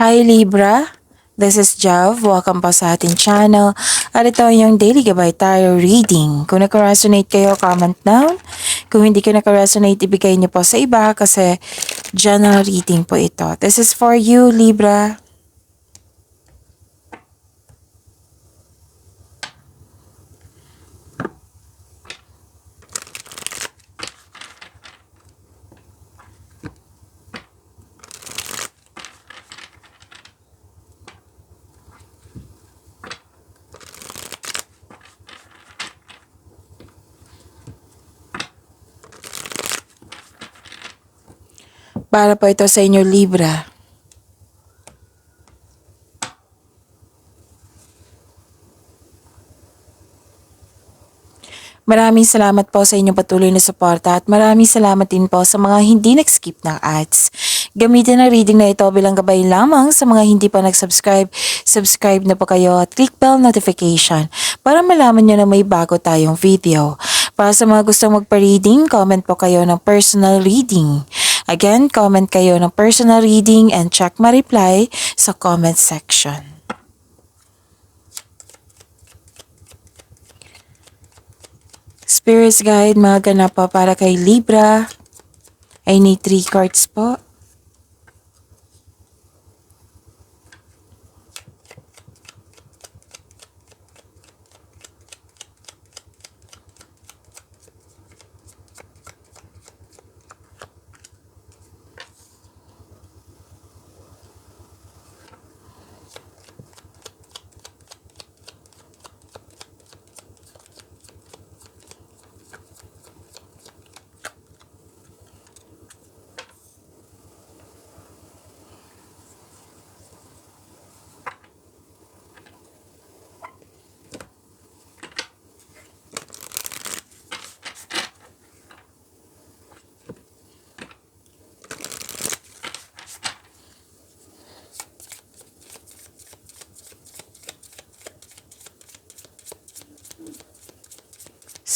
Hi Libra, this is Jav. Welcome po sa ating channel. At ito yung Daily Gabay Tarot Reading. Kung naka-resonate kayo, comment down. Kung hindi ka naka-resonate, ibigay niyo po sa iba kasi general reading po ito. This is for you, Libra. Para po ito sa inyo, Libra. Maraming salamat po sa inyong patuloy na suporta at maraming salamat din po sa mga hindi nag-skip ng ads. Gamitin ang reading na ito bilang gabay lamang sa mga hindi pa nag-subscribe. Subscribe na po kayo at click bell notification para malaman nyo na may bago tayong video. Para sa mga gustong magpa-reading, comment po kayo ng personal reading. Again, comment kayo ng personal reading and check my reply sa comment section. Spirits Guide, mga ganap po para kay Libra. I need 3 cards po.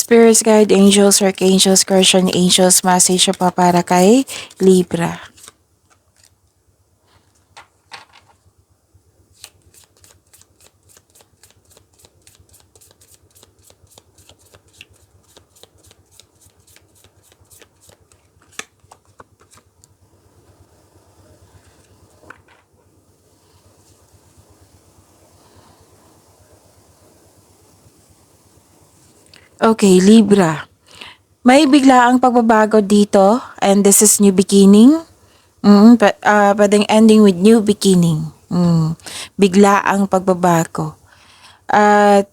Spirits Guide, Angels, Archangels, Guardian Angels, message pa para kay Libra. Okay, Libra. May biglaang pagbabago dito and this is new beginning. Pwedeng ending with new beginning. Biglaang pagbabago. At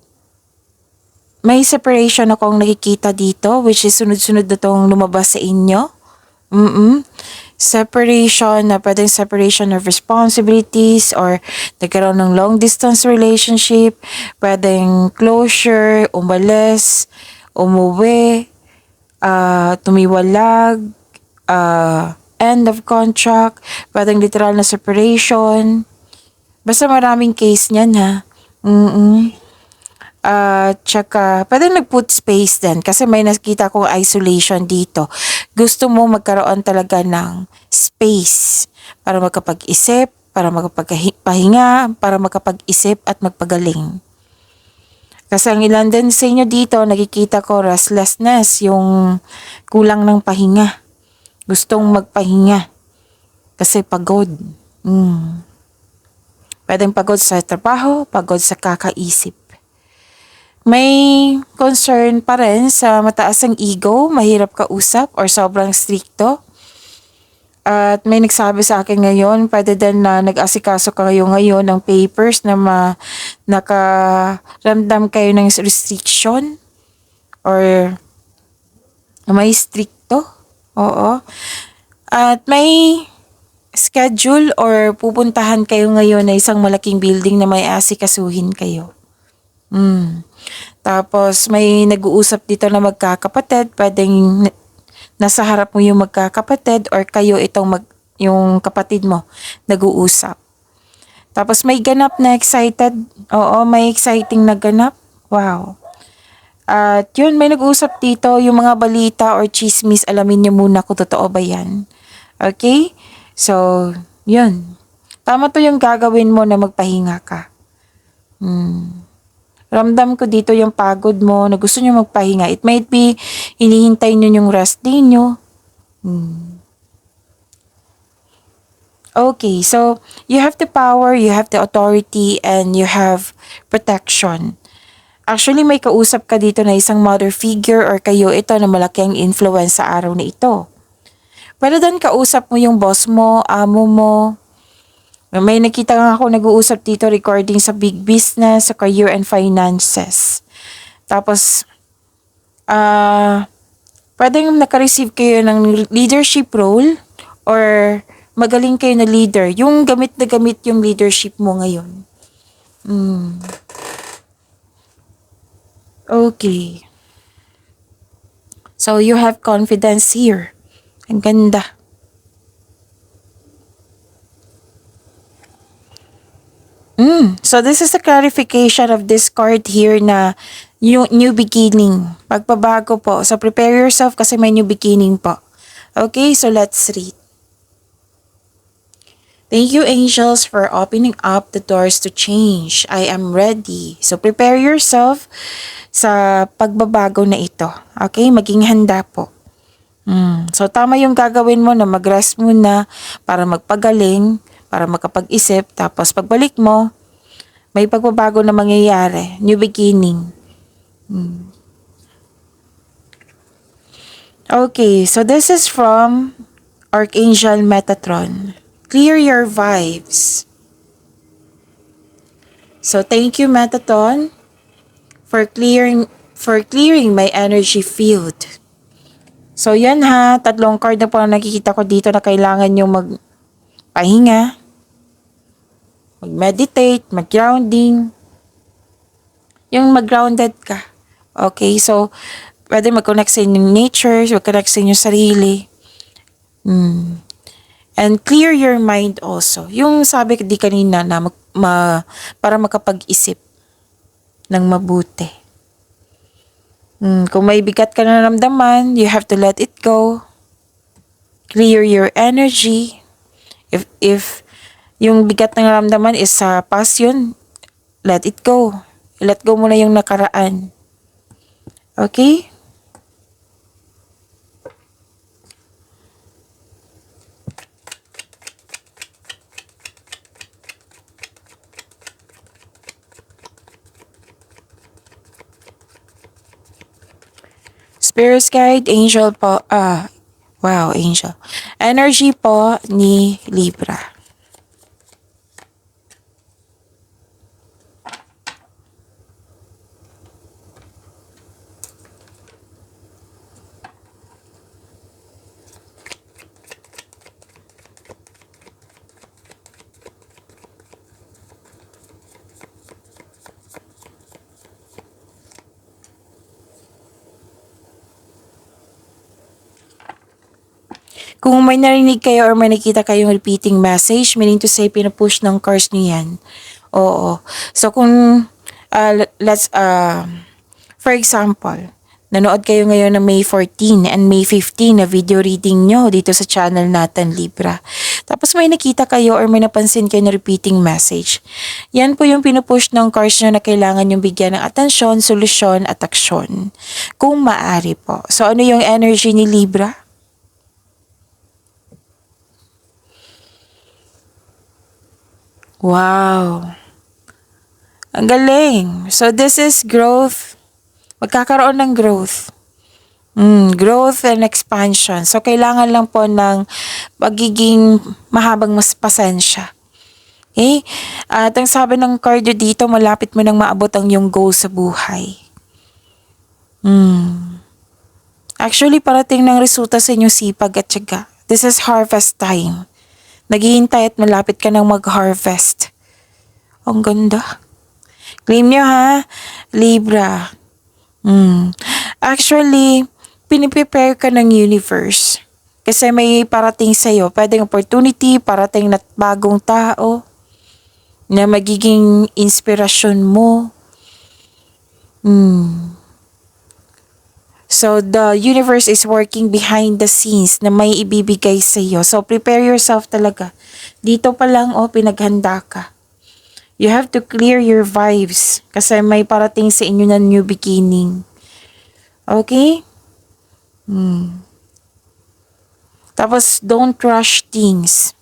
may separation akong nakikita dito which is sunod-sunod na tong lumabas sa inyo. Separation na pwedeng separation of responsibilities or nagkaroon ng long distance relationship, pwedeng closure, umalis, umuwi, tumiwalag, end of contract, pwedeng literal na separation. Basta maraming case niyan ha. Tsaka, pwede nag-put space din kasi may nakita kong isolation dito. Gusto mo magkaroon talaga ng space para magkapag-isip, para magkapagpahinga, para magkapag-isip at magpagaling. Kasi ang ilan din sa inyo dito, nakikita ko restlessness, yung kulang ng pahinga. Gustong magpahinga kasi pagod. Pwedeng pagod sa trabaho, pagod sa kakaisip. May concern pa rin sa mataas ang ego, mahirap kausap or sobrang stricto. At may nagsabi sa akin ngayon, pwede din na nag-asikaso kayo ngayon ng papers na nakaramdam kayo ng restriction or may stricto. Oo. At may schedule or pupuntahan kayo ngayon na isang malaking building na may asikasuhin kayo. Tapos may nag-uusap dito na magkakapatid, pwedeng nasa harap mo yung magkakapatid or kayo yung kapatid mo nag-uusap. Tapos may ganap na excited. Oo, may exciting na ganap. Wow. At yun, may nag-uusap dito yung mga balita or chismis, alamin niyo muna kung totoo ba yan. Okay? So, yun. Tama to yung gagawin mo na magpahinga ka. Ramdam ko dito yung pagod mo na gusto nyo magpahinga. It might be hinihintay nyo yung rest din nyo. Okay, so you have the power, you have the authority, and you have protection. Actually, may kausap ka dito na isang mother figure or kayo ito na malaking influence sa araw na ito. Pero doon kausap mo yung boss mo, amo mo. May nakita nga ako nag-uusap dito regarding sa big business, sa career and finances. Tapos, pwedeng naka-receive kayo ng leadership role or magaling kayo na leader. Yung gamit na gamit yung leadership mo ngayon. Okay. So, you have confidence here. Ang ganda. So, this is a clarification of this card here na new beginning. Pagbabago po. So, prepare yourself kasi may new beginning po. Okay, so let's read. Thank you, angels, for opening up the doors to change. I am ready. So, prepare yourself sa pagbabago na ito. Okay? Maging handa po. So, tama yung gagawin mo na mag-rest muna para magpagaling, para makapag-isip. Tapos, pagbalik mo, may pagbabago na mangyayari. New beginning. Okay, so this is from Archangel Metatron. Clear your vibes. So thank you, Metatron, for clearing my energy field. So yan ha, 3 card na po na nakikita ko dito na kailangan yung magpahinga, mag-meditate, mag-grounding, yung mag-grounded ka. Okay, so pwede mag-connect sa inyong nature, mag-connect sa inyong sarili. And clear your mind also. Yung sabi ko di kanina na para makapag-isip ng mabuti. Kung may bigat ka na naramdaman, you have to let it go. Clear your energy. If yung bigat na naramdaman is sa passion, let it go. Let go mo na yung nakaraan. Okay? Spirit guide, angel po, angel. Energy po ni Libra. Kung may narinig kayo or may nakita kayong repeating message, meaning to say, pinupush ng cards niyo yan. Oo. So, kung, for example, nanood kayo ngayon ng May 14 and May 15 na video reading nyo dito sa channel natin, Libra. Tapos may nakita kayo or may napansin kayo na repeating message. Yan po yung pinupush ng cards nyo na kailangan yung bigyan ng atensyon, solusyon at aksyon. Kung maaari po. So, ano yung energy ni Libra? Wow. Ang galing. So, this is growth. Magkakaroon ng growth. Growth and expansion. So, kailangan lang po ng pagiging mahabang mas pasensya. Okay? At ang sabi ng card dito, malapit mo nang maabot ang iyong goal sa buhay. Actually, parating ng resulta sa inyong sipag at tiyaga. This is harvest time. Naghihintay at malapit ka nang mag-harvest. Ang ganda. Claim nyo ha, Libra. Actually, piniprepare ka ng universe. Kasi may parating sa'yo. Pwedeng opportunity, parating na bagong tao na magiging inspirasyon mo. So, the universe is working behind the scenes na may ibibigay sa iyo. So, prepare yourself talaga. Dito pa lang, pinaghanda ka. You have to clear your vibes kasi may parating sa inyo na new beginning. Okay? Tapos, don't rush things.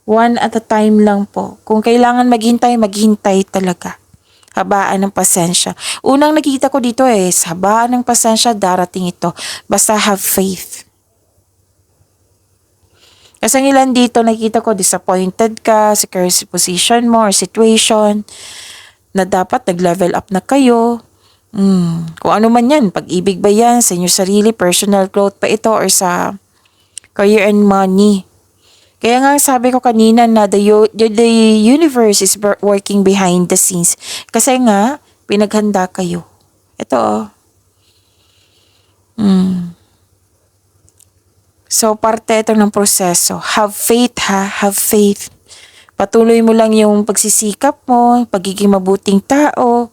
One at a time lang po. Kung kailangan maghintay, maghintay talaga. Habaan ng pasensya. Unang nakita ko dito habaan ng pasensya, darating ito. Basta have faith. Kasi ang ilan dito nakita ko, disappointed ka sa current position mo or situation na dapat nag-level up na kayo. Kung ano man yan, pag-ibig ba yan, sa inyong sarili, personal growth pa ito, or sa career and money. Kaya nga sabi ko kanina na the universe is working behind the scenes. Kasi nga, pinaghanda kayo. Ito So, parte ito ng proseso. Have faith have faith. Patuloy mo lang yung pagsisikap mo, pagiging mabuting tao,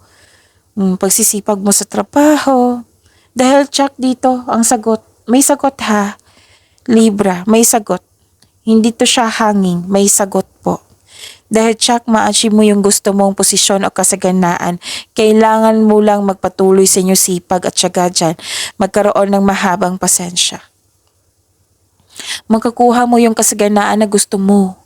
pagsisipag mo sa trabaho. Dahil check dito, ang sagot. May sagot Libra, may sagot. Hindi to siya hanging, may sagot po. Dahil check, ma-achieve mo yung gusto mong posisyon o kasaganaan, kailangan mo lang magpatuloy sa inyong sipag at syaga dyan, magkaroon ng mahabang pasensya. Magkakuha mo yung kasaganaan na gusto mo.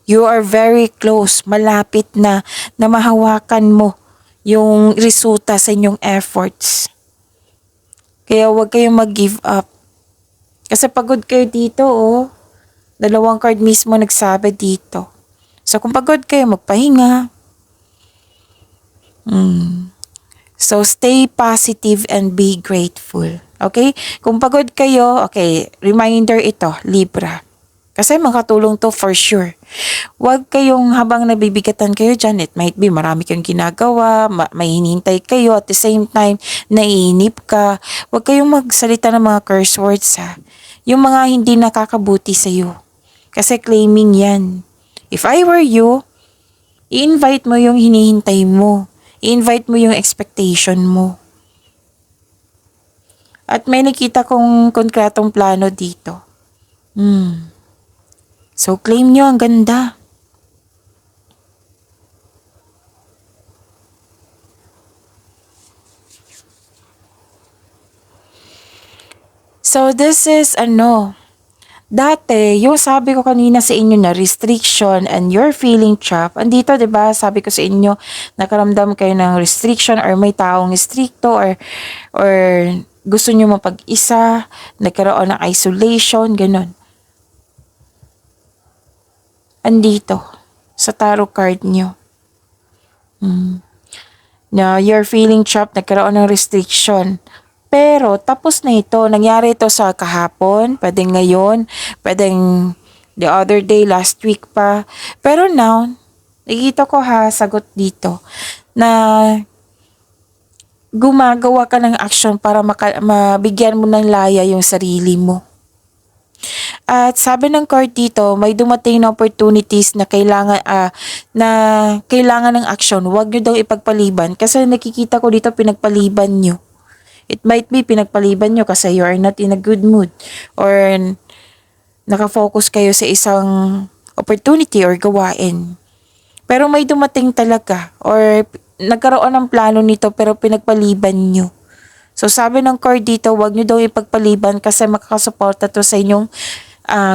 You are very close, malapit na mahawakan mo yung resulta sa inyong efforts. Kaya huwag kayong mag-give up. Kasi pagod kayo dito, Dalawang card mismo nagsabi dito. So, kung pagod kayo, magpahinga. So, stay positive and be grateful. Okay? Kung pagod kayo, reminder ito, Libra. Kasi makatulong to for sure. Huwag kayong habang nabibigatan kayo dyan, it might be marami kayong ginagawa, may hinihintay kayo, at the same time, naiinip ka. Huwag kayong magsalita ng mga curse words Yung mga hindi nakakabuti sa'yo. Kasi claiming yan. If I were you, i-invite mo yung hinihintay mo. I-invite mo yung expectation mo. At may nakita kong konkretong plano dito. So, claim nyo, ang ganda. So, this is dati, yung sabi ko kanina sa inyo na restriction and you're feeling trapped. Andito, 'di ba? Sabi ko sa inyo, nakaramdam kayo ng restriction or may taong stricto or gusto niyo mapag-isa, nagkaroon ng isolation, ganun. Andito sa tarot card niyo. Na you're feeling trapped, nagkaroon ng restriction. Pero tapos na ito, nangyari ito sa kahapon, pwedeng ngayon, pwedeng the other day, last week pa. Pero now, nakikita ko sagot dito na gumagawa ka ng action para mabigyan mo ng laya yung sarili mo. At sabi ng card dito, may dumating na opportunities na kailangan ng action. Huwag nyo daw ipagpaliban kasi nakikita ko dito pinagpaliban nyo. It might be pinagpaliban nyo kasi you are not in a good mood or nakafocus kayo sa isang opportunity or gawain. Pero may dumating talaga or nagkaroon ng plano nito pero pinagpaliban nyo. So sabi ng card dito, huwag nyo daw ipagpaliban kasi makakasuporta to sa inyong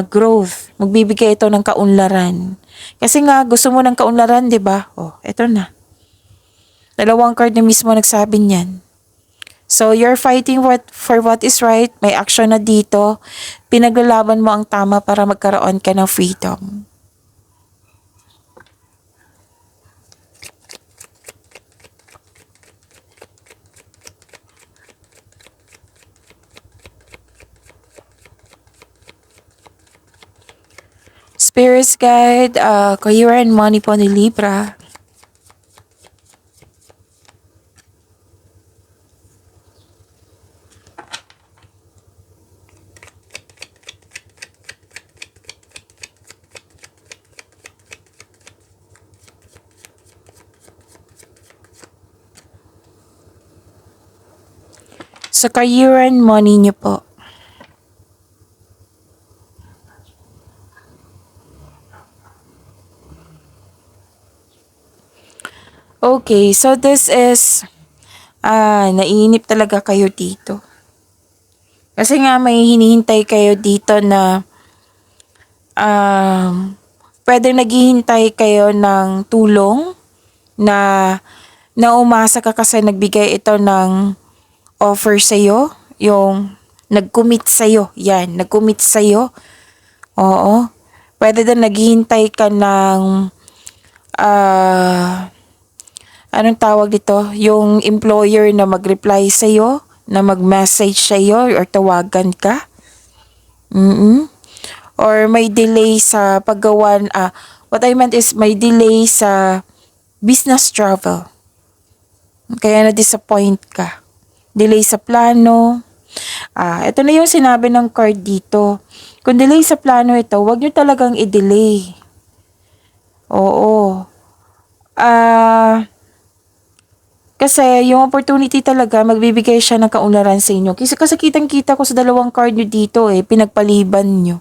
growth. Magbibigay ito ng kaunlaran. Kasi nga gusto mo ng kaunlaran, 'di ba? Eto na. Dalawang card na mismo nagsabi niyan. So, you're fighting for what is right. May action na dito. Pinaglalaban mo ang tama para magkaroon ka ng freedom. Spirits guide, career and money po ni Libra. Sa career and money niyo po. Okay, so this is, naiinip talaga kayo dito. Kasi nga may hinihintay kayo dito na, pwede naghihintay kayo ng tulong na naumasa ka kasi nagbigay ito ng offer sa'yo, yung nag-commit sa'yo, yan, nag-commit sa'yo, oo. Pwede din naghihintay ka ng, anong tawag dito, yung employer na mag-reply sa'yo, na mag-message sa'yo or tawagan ka. Or may delay sa paggawa, what I meant is may delay sa business travel. Kaya na-disappoint ka. Delay sa plano. Ito na yung sinabi ng card dito. Kung delay sa plano ito, huwag nyo talagang i-delay. Oo. Kasi yung opportunity talaga, magbibigay siya ng kaunlaran sa inyo. Kasi kitang-kita ko sa dalawang card nyo dito pinagpaliban nyo.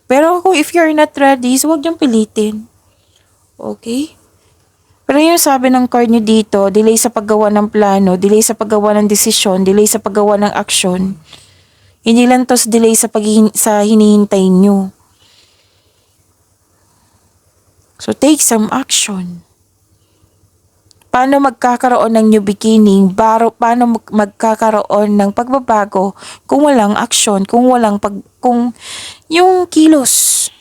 Pero kung if you're not ready, so huwag niyong pilitin. Okay? Pero yung sabi ng card nyo dito, delay sa paggawa ng plano, delay sa paggawa ng desisyon, delay sa paggawa ng aksyon. Hindi lang to delay sa hinihintay nyo. So take some action. Paano magkakaroon ng new beginning? Paano magkakaroon ng pagbabago kung walang aksyon, kung yung kilos.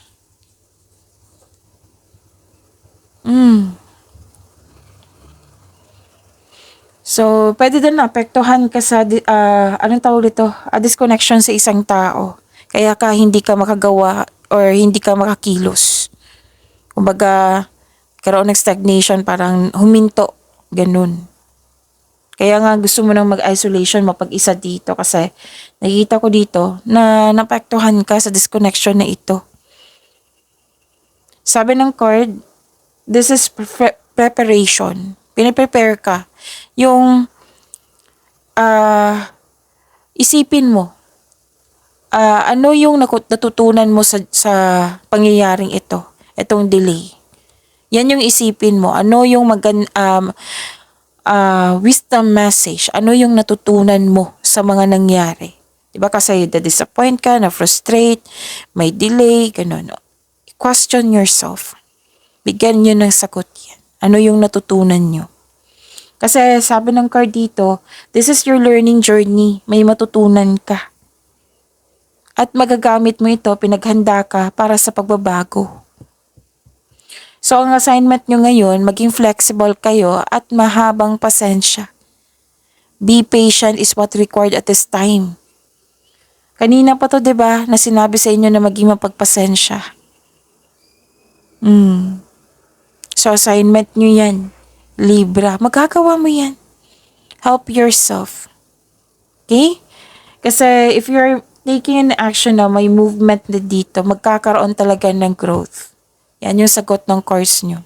So, pwede din naapektuhan ka sa, anong tawag dito? Disconnection sa isang tao. Kaya hindi ka makagawa or hindi ka makakilos. Kumbaga, karoon ng stagnation, parang huminto. Ganun. Kaya nga gusto mo nang mag-isolation, mapag-isa dito kasi nakikita ko dito na napektuhan ka sa disconnection na ito. Sabi ng card, this is preparation. Piniprepare ka. Yung isipin mo, ano yung natutunan mo sa pangyayaring ito, itong delay. Yan yung isipin mo. Ano yung wisdom message? Ano yung natutunan mo sa mga nangyari? Diba kasi na-disappoint ka, na-frustrate, may delay, ganun. Question yourself. Bigyan nyo ng sagot yan. Ano yung natutunan nyo? Kasi sabi ng card dito, this is your learning journey. May matutunan ka. At magagamit mo ito, pinaghanda ka para sa pagbabago. So, ang assignment nyo ngayon, maging flexible kayo at mahabang pasensya. Be patient is what required at this time. Kanina pa to, diba, na sinabi sa inyo na maging mapagpasensya. So, assignment nyo yan. Libra, magagawa mo yan. Help yourself. Okay? Kasi if you're taking an action na may movement na dito, magkakaroon talaga ng growth. Yan yung sagot ng course nyo.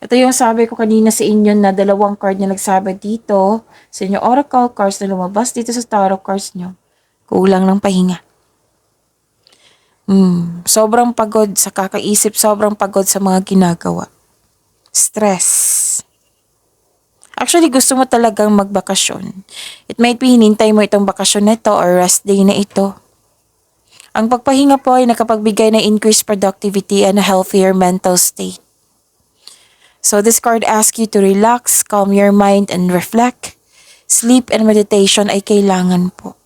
Ito yung sabi ko kanina sa inyo na dalawang card na nagsabi dito sa inyo oracle cards na lumabas dito sa tarot cards nyo. Kulang ng pahinga. Sobrang pagod sa kakaisip, sobrang pagod sa mga ginagawa. Stress. Actually, gusto mo talagang magbakasyon. It might be hinintay mo itong bakasyon na ito or rest day na ito. Ang pagpahinga po ay nakapagbigay ng increased productivity and a healthier mental state. So this card asks you to relax, calm your mind, and reflect. Sleep and meditation ay kailangan po.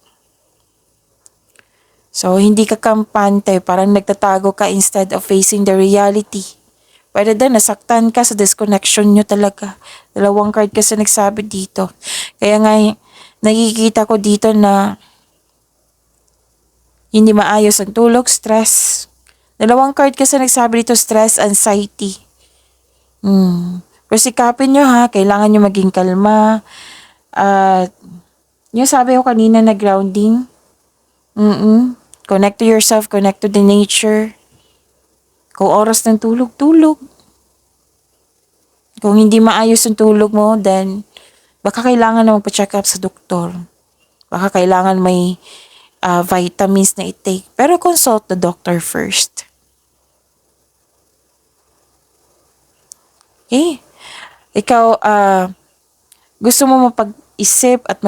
So hindi ka kampante, parang nagtatago ka instead of facing the reality. Pwede din, nasaktan ka sa disconnection nyo talaga. Dalawang card kasi nagsabi dito. Kaya nga, nakikita ko dito na hindi maayos ang tulog, stress. Dalawang card kasi nagsabi dito, stress, anxiety. Pero sikapin nyo ha, kailangan nyo maging kalma. At yung sabi ko kanina na grounding. Connect to yourself, connect to the nature. Kung oras ng tulog, tulog. Kung hindi maayos ang tulog mo, then baka kailangan na magpa-check up sa doktor. Baka kailangan may vitamins na i-take. Pero consult the doctor first. Okay? Ikaw, gusto mo mapag-isip at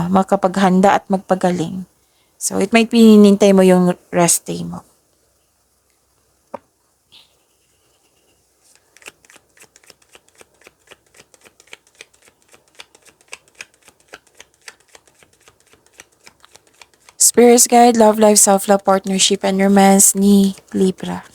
makapaghanda at magpagaling. So, it might be hinintay mo yung rest day mo. Spirits Guide, Love Life, Self-Love, Partnership, and Romance ni Libra.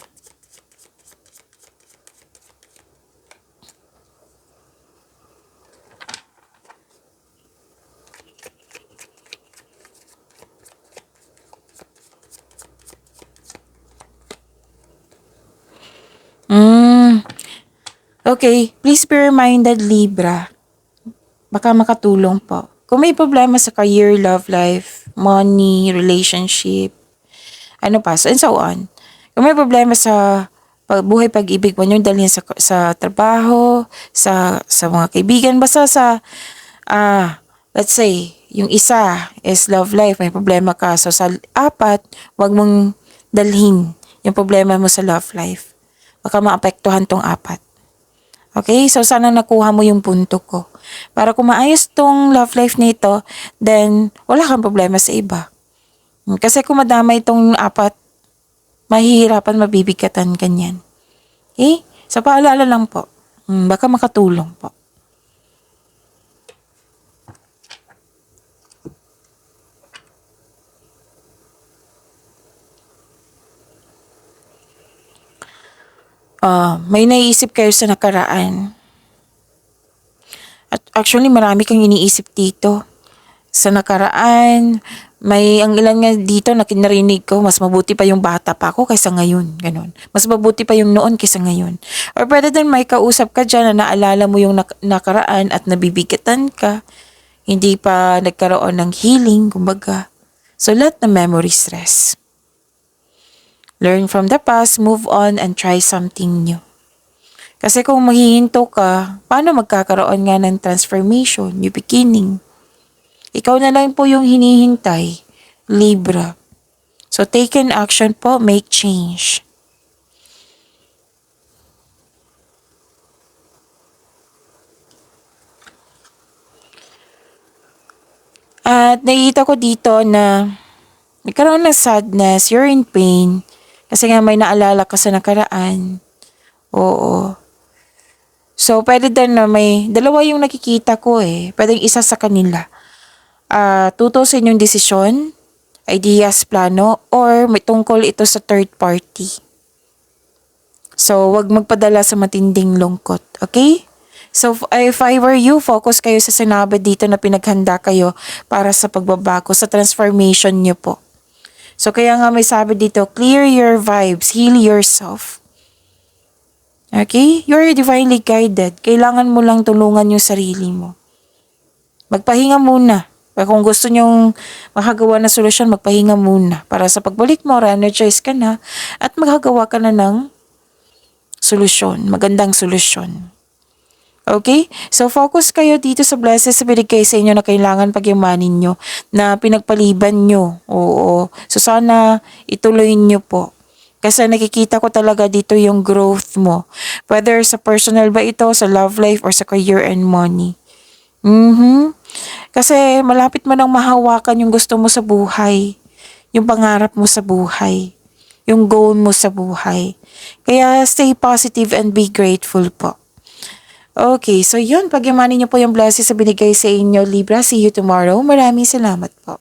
Okay, please be reminded, Libra. Baka makatulong po. Kung may problema sa career, love life, money, relationship, and so on. Kung may problema sa buhay pag-ibig mo, yung dalhin sa trabaho, sa mga kaibigan, basta sa, let's say, yung isa is love life, may problema ka. So sa 4, wag mong dalhin yung problema mo sa love life. Baka maapektuhan tong 4. Okay? So, sana nakuha mo yung punto ko. Para kung maayos tong love life nito, then wala kang problema sa iba. Kasi kung madamay itong 4, mahihirapan, mabibigatan, ganyan. Okay? So, paalala lang po. Baka makatulong po. May naiisip kayo sa nakaraan. At actually, marami kang iniisip dito. Sa nakaraan, ang ilan nga dito na kinarinig ko, mas mabuti pa yung bata pa ako kaysa ngayon. Ganon. Mas mabuti pa yung noon kaysa ngayon. Or pwede din may kausap ka dyan na naalala mo yung nakaraan at nabibigatan ka. Hindi pa nagkaroon ng healing, kumbaga. So, let the memories rest. Learn from the past, move on, and try something new. Kasi kung maghihinto ka, paano magkakaroon nga ng transformation, new beginning? Ikaw na lang po yung hinihintay, Libra. So take an action po, make change. At nakikita ko dito na nagkaroon ng sadness, you're in pain, kasi nga may naalala ka sa nakaraan. Oo. So, pwede din na may dalawa yung nakikita ko eh. Pwedeng isa sa kanila. Tutusin yung desisyon, ideas, plano, or may tungkol ito sa third party. So, wag magpadala sa matinding lungkot. Okay? So, if I were you, focus kayo sa sinabi dito na pinaghanda kayo para sa pagbabago, sa transformation nyo po. So, kaya nga may sabi dito, clear your vibes, heal yourself. Okay? You're divinely guided. Kailangan mo lang tulungan yung sarili mo. Magpahinga muna. Kung gusto nyong makagawa ng solusyon, magpahinga muna. Para sa pagbalik mo, re-energize ka na at magagawa ka na ng solusyon. Magandang solusyon. Okay? So, focus kayo dito sa blessings na binigay sa inyo na kailangan pagyamanin nyo, na pinagpaliban nyo. Oo. So, sana ituloy nyo po. Kasi nakikita ko talaga dito yung growth mo. Whether sa personal ba ito, sa love life, or sa career and money. Kasi malapit mo nang mahawakan yung gusto mo sa buhay. Yung pangarap mo sa buhay. Yung goal mo sa buhay. Kaya stay positive and be grateful po. Okay, so yun, pagyamanin niyo po yung blessings na binigay sa inyo, Libra. See you tomorrow. Maraming salamat po.